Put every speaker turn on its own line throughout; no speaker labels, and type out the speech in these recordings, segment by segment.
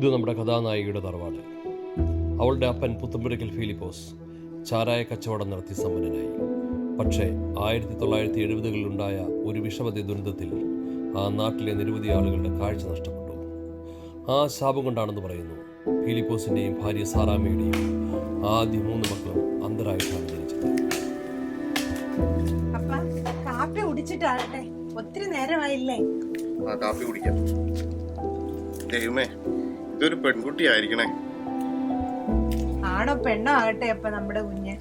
ഇത് നമ്മുടെ കഥാനായികയുടെ തറവാട്. അവളുടെ അപ്പൻ പുത്തമ്പുരയ്ക്കൽ ഫിലിപ്പോസ് ചാരായ കച്ചവടം നടത്തി സമ്പന്നനായി. പക്ഷേ 1970-കളിലുണ്ടായ ഒരു വിഷമത ദുരന്തത്തിൽ ആ നാട്ടിലെ നിരവധി ആളുകളുടെ കാഴ്ച നഷ്ടപ്പെട്ടു. ആ ശാപം കൊണ്ടാണെന്ന് പറയുന്നു ഫിലിപ്പോസിൻ്റെയും ഭാര്യ സാറാമ്മയുടെയും ആദ്യ 3 മക്കളും അന്ധരായിട്ടാണ് ജനിച്ചത്.
കാപ്പി കുടിച്ചിട്ടാകട്ടെ, ഒത്തിരി നേരമായില്ലേ?
കാപ്പി കുടിക്കാം. ദൈവമേ, ഇതൊരു പെൺകുട്ടി ആയിരിക്കണേ.
ആണോ പെണ്ണോ ആകട്ടെ അപ്പൊ നമ്മുടെ കുഞ്ഞ്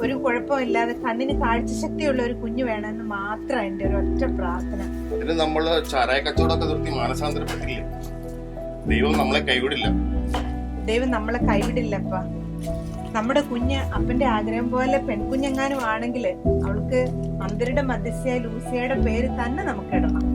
ഒരു കുഴപ്പമില്ലാതെ കണ്ണിന് കാഴ്ചശക്തിയുള്ള ഒരു കുഞ്ഞു വേണമെന്ന് മാത്രം എന്റെ ഒരു ഒറ്റ പ്രാർത്ഥന.
അതിന് നമ്മള് ചാരായ കച്ചവടമൊക്കെ നിർത്തി മാനസാന്തരപ്പെട്ടില്ലേ? ദൈവം നമ്മളെ കൈവിടില്ല.
ദൈവം നമ്മളെ കൈവിടില്ലപ്പ. നമ്മുടെ കുഞ്ഞ് അപ്പന്റെ ആഗ്രഹം പോലെ പെൺകുഞ്ഞെങ്ങാനും ആണെങ്കിൽ അവൾക്ക് അന്തരുടെ മധ്യസ്ഥയായ ലൂസിയയുടെ പേര് തന്നെ നമുക്ക് ഇടണം.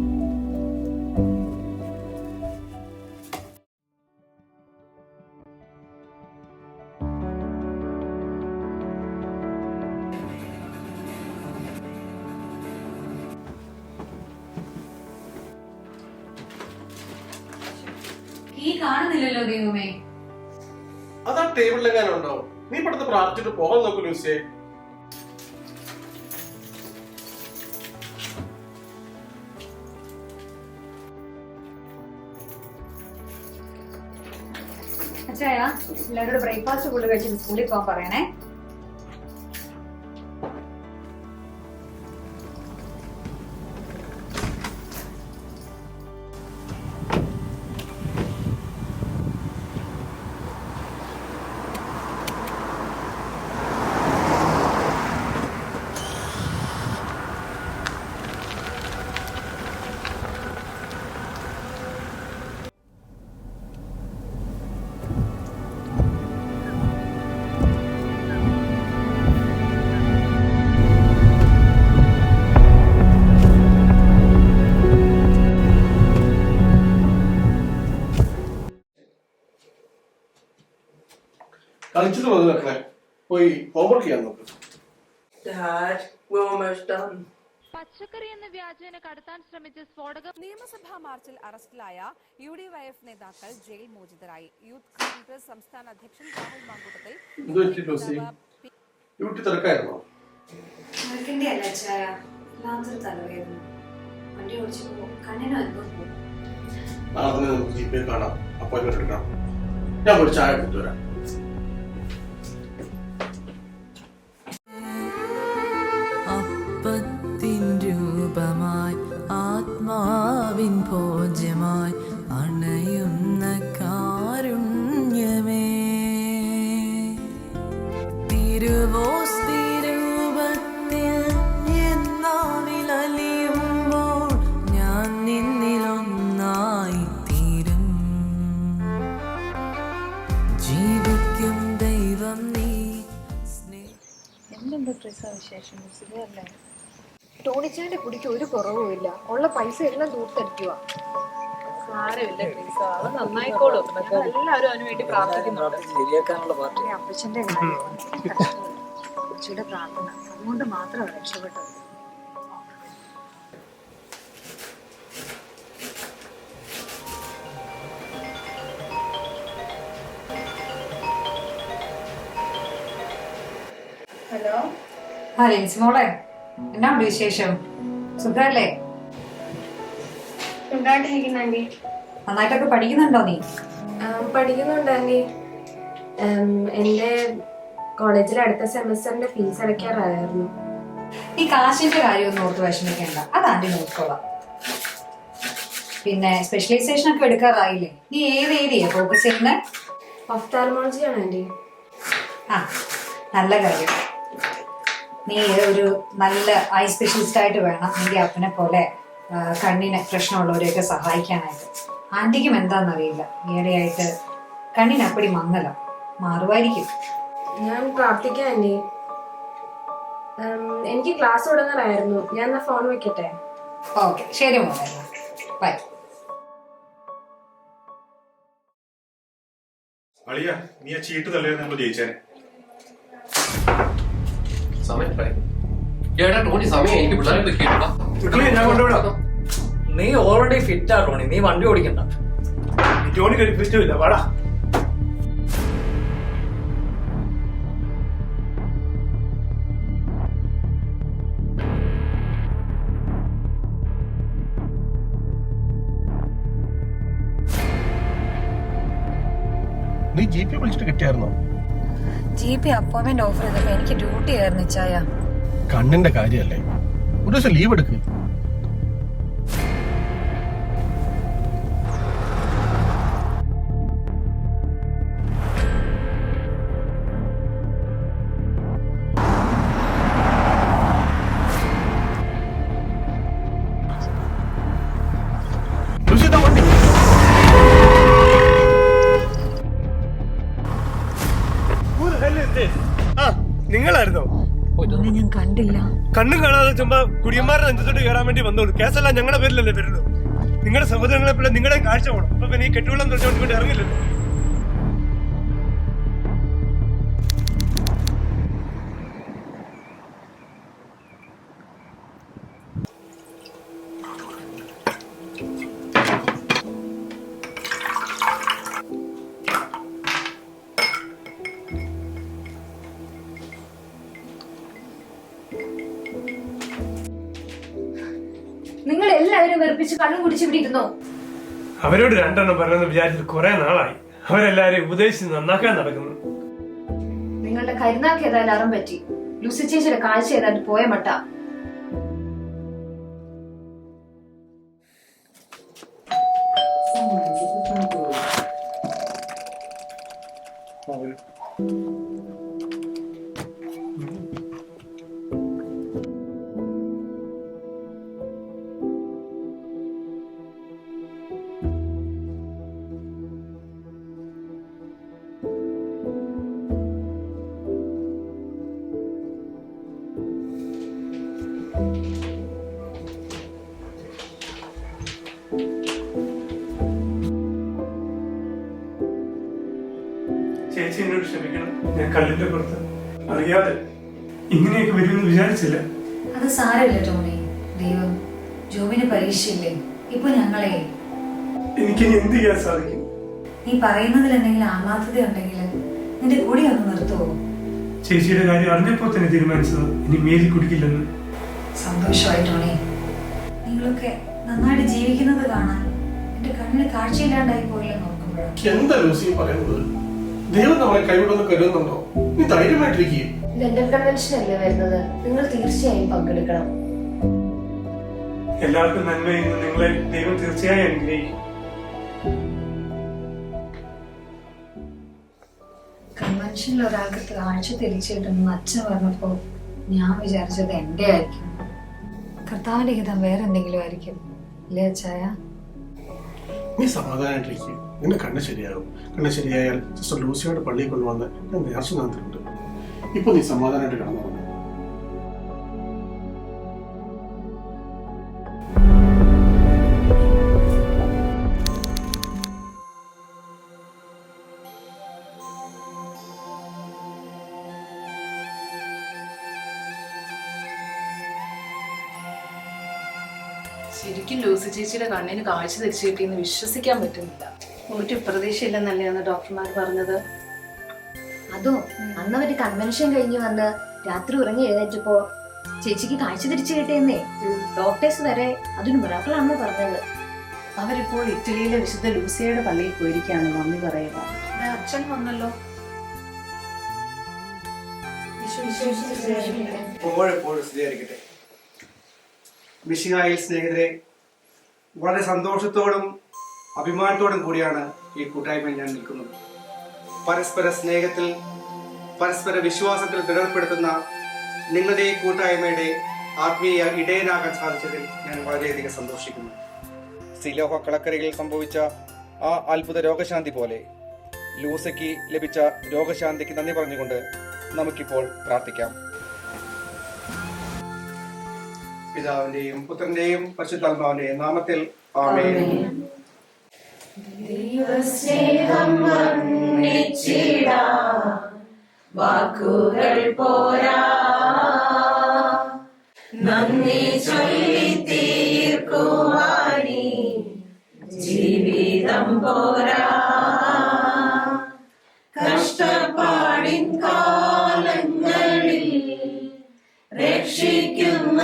ഈ കാണുന്നില്ലല്ലോ ദൈവമേ.
അതാ ടേബിളിലെങ്ങാനുണ്ടോ? നീ ഇവിടുത്തെ പ്രാർത്ഥിച്ചിട്ട് പോകാൻ നോക്കൂ ലൂസിയെ.
അച്ഛായ, എല്ലാവരോടും ബ്രേക്ക്ഫാസ്റ്റ് ഫുഡ് കഴിച്ചിട്ട് സ്കൂളിൽ പോകാൻ പറയണേ.
കളിച്ചിട്ട് വന്നു വെക്കണേ. പോയി ഹോംവർക്ക് ചെയ്യാൻ നോക്ക്.
Dad, we're almost done.
പച്ചക്കറി എന്ന വ്യാജേന കടത്താൻ ശ്രമിച്ച സ്ഫോടകം.
നിയമസഭാ മാർച്ചിൽ അറസ്റ്റിലായ UDYF നേതാക്കൾ ജയിൽ മോചിതരായി. യൂത്ത് കോൺഗ്രസ് സംസ്ഥാന അധ്യക്ഷൻ രാഹുൽ മാങ്കൂട്ടത്തിൽ
ഡ്യൂട്ടി തിരക്കായിരുന്നോ? നാളെ തന്നെ നമുക്ക് ജിപേ കാണാം, അപ്പോയിന്റ്മെന്റ് എടുക്കാം. ഞാൻ ഒരു ചായ എടുത്തു വരാം.
രൂപമായി ആത്മാവിൻ ഭോജ്യമായി അണയുന്ന കാരുണ്യമേ, തിരുവോസ്തിരൂപത്തിൽ എന്നാവിലലിയുമ്പോൾ ഞാൻ നിന്നിലൊന്നായി തീരും. ജീവിക്കും ദൈവം നീ.
എന്തുണ്ട് ട്രിസ വിശേഷം? സുഖമല്ലേ? ടോണിച്ചാന്റെ കുടിക്ക് ഒരു കുറവുമില്ല. ഉള്ള പൈസ എല്ലാം ദൂർത്തടിക്കുക.
സാരമില്ല ട്രീസ, അത് നന്നായിക്കോളും. എല്ലാവരും അതിനു വേണ്ടി പ്രാർത്ഥിക്കുന്നുണ്ട്.
അപ്പച്ചന്റെ കാര്യം അപ്പച്ചിയുടെ പ്രാർത്ഥന അതുകൊണ്ട് മാത്രമാണ് രക്ഷപ്പെട്ടത്.
ഹലോ. ആ ലിൻസി മോളെ, എന്നാ ഉണ്ട് വിശേഷം? സുഖല്ലേ? നന്നായിട്ടൊക്കെ പഠിക്കുന്നുണ്ടോ നീ?
പഠിക്കുന്നുണ്ട് ആന്റി. എന്റെ കോളേജിൽ അടുത്ത സെമസ്റ്ററിന്റെ ഫീസ് അടയ്ക്കാറായിരുന്നു.
ഈ കാശിന്റെ കാര്യമൊന്നും ഓർത്ത് വിഷമിക്കേണ്ട, അത് ആന്റി നോക്കിക്കോളാം. പിന്നെ സ്പെഷ്യലൈസേഷൻ ഒക്കെ എടുക്കാറായില്ലേ? നീ ഏത് ഏരിയ ഫോക്കസ് ചെയ്യുന്നത്?
ഒഫ്താൽമോളജി ആണ് ആന്റി.
ആ, നല്ല കാര്യം. നീ ഒരു നല്ല ഐ സ്പെഷ്യലിസ്റ്റ് ആയിട്ട് വേണം നിന്റെ അപ്പനെ പോലെ കണ്ണിന് പ്രശ്നമുള്ളവരെയൊക്കെ സഹായിക്കാനായിട്ട്. ആന്റിക്കും എന്താണെന്നറിയില്ല, ഈയിടെയായിട്ട് കണ്ണിന് അപ്പടി മങ്ങലോ, മാറുമായിരിക്കും.
ഞാൻ പ്രാർത്ഥിക്കാം ആന്റി. എനിക്ക് ക്ലാസ് തുടങ്ങാറായിരുന്നു. ഞാൻ എന്നാ ഫോൺ വെക്കട്ടെ?
ഓക്കെ, ശരി മോളെ, ബൈ.
അളിയ, നീ ആ ചീട്ട് തല്ലേ നമ്മൾ ജയിച്ചേനെ.
നീ ഓൾറെഡി ഫിറ്റാ ടോണി, നീ വണ്ടി ഓടിക്കണ്ട.
ജോണിക്ക് ഒരു ഇഷ്ടമില്ല. വാടാ. നീ ജി പി വിളിച്ചിട്ട് കിട്ടിയായിരുന്നോ?
GP അപ്പോയിന്റ്മെന്റ് ഓഫർ ചെയ്തപ്പോ എനിക്ക് ഡ്യൂട്ടി ആയിരുന്നു ചായ.
കണ്ണിന്റെ കാര്യല്ലേ, ഒരു ദിവസം ലീവ് എടുക്ക്. നിങ്ങളായിരുന്നോ?
ഞാൻ കണ്ടില്ല.
കണ്ണും കാണാതെ ചുമ്മാ കുടിയന്മാരുടെ നെഞ്ചത്തോട്ട് കയറാൻ വേണ്ടി വന്നോളൂ. കേസെല്ലാം ഞങ്ങളുടെ പേരിലല്ലേ വരുള്ളൂ. നിങ്ങളുടെ സഹോദരങ്ങളെ പോലെ നിങ്ങളുടെ കാഴ്ച പോകണം. അപ്പൊ പിന്നെ ഈ കെട്ടുവെള്ളം തുറച്ചുകൊണ്ട് വേണ്ടി ഇറങ്ങില്ലല്ലോ.
നിങ്ങൾ എല്ലാവരും വെറുപ്പിച്ച് കണ്ണും കുടിച്ച് ഇവിടെ ഇരുന്നോ?
അവരോട് രണ്ടെണ്ണം പറഞ്ഞെന്ന് വിചാരിച്ചിട്ട് കുറെ നാളായി. അവരെല്ലാരെയും ഉപദേശിച്ച് നന്നാക്കാൻ നടക്കുന്നു.
നിങ്ങളുടെ കരുനാക്ക് ഏതായാലും അറം പറ്റി. ലൂസി ചേച്ചിയുടെ കാഴ്ച ഏതാണ്ട് പോയ മട്ട.
ചേച്ചി എന്നോട് ക്ഷമിക്കണം. ഞാൻ കല്ലിന്റെ പുറത്ത് അറിയാതെ ഇങ്ങനെയൊക്കെ വരുമെന്ന് വിചാരിച്ചില്ല.
അത് സാരമില്ല ടോണി. ദൈവം ജോബിന് പരീക്ഷയില്ലേ. ഇപ്പൊ ഞങ്ങളെ
എനിക്കിനി എന്ത് ചെയ്യാൻ സാധിക്കും?
നീ പറയുന്നതിൽ എന്തെങ്കിലും ആത്മാർത്ഥത ഉണ്ടെങ്കിൽ നിന്റെ കൂടി ഒന്ന് നിർത്തുവോ?
ചേച്ചിയുടെ കാര്യം അറിഞ്ഞപ്പോ തന്നെ തീരുമാനിച്ചത് ഇനി മേലി കുടിക്കില്ലെന്ന്.
സന്തോഷമായി ടോണി. നിങ്ങളൊക്കെ നന്നായിട്ട് ജീവിക്കുന്നത് കാണാൻ എന്റെ കണ്ണിന് കാഴ്ചയില്ലാണ്ടായി പോയില്ലെന്ന് നോക്കുമ്പോഴാണ്.
എന്താ ലൂസി പറയുന്നത്? ദൈവം നമ്മളെ കൈവിടുന്ന കരുതുന്നുണ്ടോ? നീ ധൈര്യമായിട്ടിരിക്കുക.
ലണ്ടൻ കൺവെൻഷൻ അല്ലേ വരുന്നത്? നിങ്ങൾ തീർച്ചയായും പങ്കെടുക്കണം.
എല്ലാവർക്കും നന്മ ചെയ്യുന്ന നിങ്ങളെ ദൈവം തീർച്ചയായും അനുഗ്രഹിക്കും.
കൺവെൻഷനിൽ ഒരാൾക്ക് കാഴ്ച തിരിച്ചു കിട്ടുമെന്ന് അച്ഛൻ പറഞ്ഞപ്പോ ഞാൻ വിചാരിച്ചത് എന്റെ ആയിരിക്കും. കർത്താവിന്റെ ഹിതം വേറെ എന്തെങ്കിലും ആയിരിക്കും അല്ലേ അച്ചായ?
നീ സമാധാനമായിട്ടിരിക്കും. നിന്റെ കണ്ണ് ശരിയാകും. കണ്ണ് ശരിയായാൽ സിസ്റ്റർ ലൂസിയോട് പള്ളിയിൽ കൊണ്ടുവന്ന് ഞാൻ നേർച്ച നടത്തിയിട്ടുണ്ട്. ഇപ്പൊ നീ സമാധാനമായിട്ട് കിടന്നു.
ശരിക്കും ലൂസി ചേച്ചിയുടെ കണ്ണിന് കാഴ്ച തിരിച്ചു കിട്ടിയെന്ന് വിശ്വസിക്കാൻ പറ്റുന്നില്ല.
ഒരു പ്രതീക്ഷയില്ലെന്നല്ലേന്ന് ഡോക്ടർമാർ പറഞ്ഞത്.
അതോ അന്ന് അവര് കൺവെൻഷൻ കഴിഞ്ഞ് വന്ന് രാത്രി ഉറങ്ങി എഴുന്നേറ്റപ്പോ ചേച്ചിക്ക് കാഴ്ച തിരിച്ചു കിട്ടിയെന്നേ. ഡോക്ടേഴ്സ് വരെ അതൊരു മിറാക്കിളാണെന്ന് പറഞ്ഞത്.
അവരിപ്പോൾ ഇറ്റലിയിലെ വിശുദ്ധ ലൂസിയയുടെ പള്ളിയിൽ പോയിരിക്കുകയാണ് മമ്മി പറയുക.
അച്ഛൻ വന്നല്ലോ.
എപ്പോഴെപ്പോഴും സ്തുതിയായിരിക്കട്ടെ. മിശിഹായിൽ സ്നേഹിതരെ, വളരെ സന്തോഷത്തോടും അഭിമാനത്തോടും കൂടിയാണ് ഈ കൂട്ടായ്മയിൽ ഞാൻ നിൽക്കുന്നത്. പരസ്പര സ്നേഹത്തിൽ, പരസ്പര വിശ്വാസത്തിൽ ദൃഢപ്പെടുത്തുന്ന നിങ്ങളുടെ ഈ കൂട്ടായ്മയുടെ ആത്മീയ ഇടയനാകാൻ സാധിച്ചതിൽ ഞാൻ വളരെയധികം സന്തോഷിക്കുന്നു. സിലോഹ കളക്കരയിൽ സംഭവിച്ച ആ അത്ഭുത രോഗശാന്തി പോലെ ലൂസയ്ക്ക് ലഭിച്ച രോഗശാന്തിക്ക് നന്ദി പറഞ്ഞുകൊണ്ട് നമുക്കിപ്പോൾ പ്രാർത്ഥിക്കാം. പിതാവിന്റെയും പുത്രന്റെയും പരിശുദ്ധാത്മാവിന്റെയും നാമത്തിൽ ആമേൻ.
ദൈവസ്നേഹം വർണ്ണിച്ചിടാൻ വാക്കുകൾ പോരാ, നന്ദി ചൊല്ലി തീർക്കുവാനീ ജീവിത ജീവിതം പോരാ. കഷ്ടപ്പാടിൻ കാലങ്ങളിൽ രക്ഷിക്കുന്ന